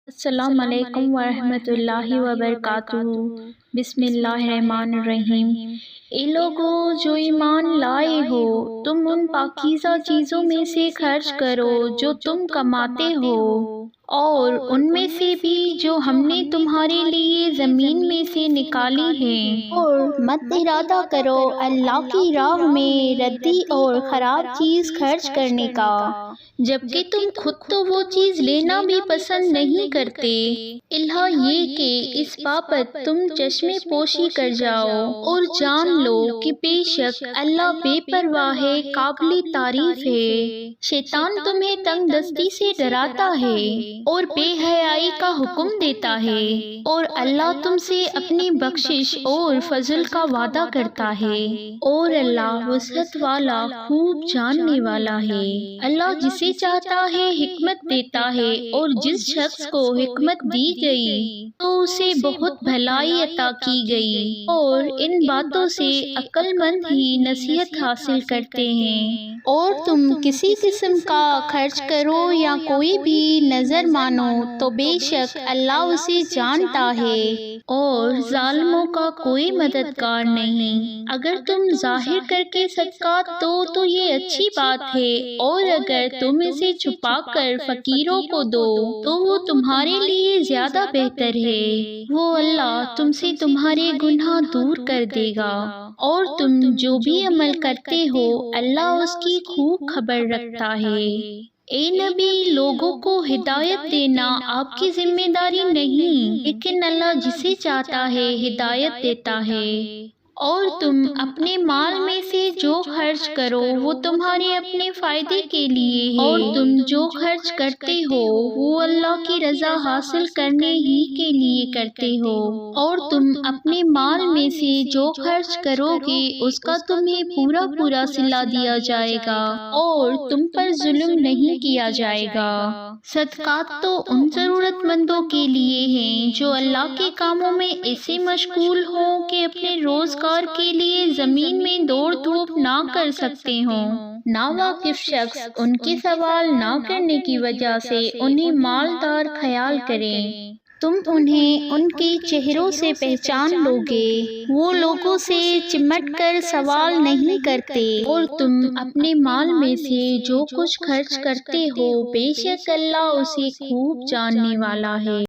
السلام علیکم ورحمۃ اللہ وبرکاتہ۔ بسم اللہ الرحمن الرحیم۔ اے لوگو جو ایمان لائے ہو، تم ان پاکیزہ چیزوں میں سے خرچ کرو جو تم کماتے ہو، اور ان میں سے بھی جو ہم نے تمہارے لیے زمین میں سے نکالی ہیں، اور مت ارادہ کرو اللہ کی راہ میں ردی اور خراب چیز خرچ کرنے کا، جبکہ تم خود تو وہ چیز لینا بھی پسند نہیں کرتے، الا یہ کہ اس بابت تم چشمے پوشی کر جاؤ، اور جان لو کہ بے شک اللہ بے پرواہ ہے، قابل تعریف ہے۔ شیطان تمہیں تنگ دستی سے ڈراتا ہے اور بے حیائی کا حکم دیتا ہے، اور اللہ تم سے اپنی بخشش اور فضل کا وعدہ کرتا ہے، اور اللہ وسعت والا، خوب جاننے والا ہے۔ اللہ جسے چاہتا ہے حکمت دیتا ہے، اور جس شخص کو حکمت دی گئی تو اسے بہت بھلائی عطا کی گئی، اور ان باتوں سے عقل مند ہی نصیحت حاصل کرتے ہیں۔ اور تم کسی قسم کا خرچ کرو یا کوئی بھی نظر مانو تو بے شک اللہ اسے جانتا ہے، اور ظالموں کا کوئی مددگار نہیں۔ اگر تم ظاہر کر کے صدقات دو تو یہ اچھی بات ہے، اور اگر تم اسے چھپا کر فقیروں کو دو تو وہ تمہارے لیے زیادہ بہتر ہے، وہ اللہ تم سے تمہارے گناہ دور کر دے گا، اور تم جو بھی عمل کرتے ہو اللہ اس کی خوب خبر رکھتا ہے۔ اے نبی، لوگوں کو ہدایت دینا آپ کی ذمہ داری نہیں، لیکن اللہ جسے چاہتا ہے ہدایت دیتا ہے۔ اور تم اپنے مال میں سے جو خرچ کرو وہ تمہارے اپنے فائدے کے لیے ہے، اور تم جو خرچ کرتے ہو وہ اللہ کی رضا حاصل کرنے ہی کے لیے کرتے ہو، اور تم اپنے مال میں سے جو خرچ کرو گے اس کا تمہیں پورا پورا صلہ دیا جائے گا، اور تم پر ظلم نہیں کیا جائے گا۔ صدقات تو ان ضرورت مندوں کے لیے ہیں جو اللہ کے کاموں میں ایسے مشغول ہوں کہ اپنے روزگار کے لیے زمین میں دوڑ دھوپ نہ کر سکتے ہوں۔ ناواقف شخص ان کے سوال نہ کرنے کی وجہ سے انہیں مالدار خیال کریں۔ تم انہیں ان کے چہروں سے پہچان لو گے، وہ لوگوں سے چمٹ کر سوال نہیں کرتے۔ اور تم اپنے مال میں سے جو کچھ خرچ کرتے ہو بے شک اللہ اسے خوب جاننے والا ہے۔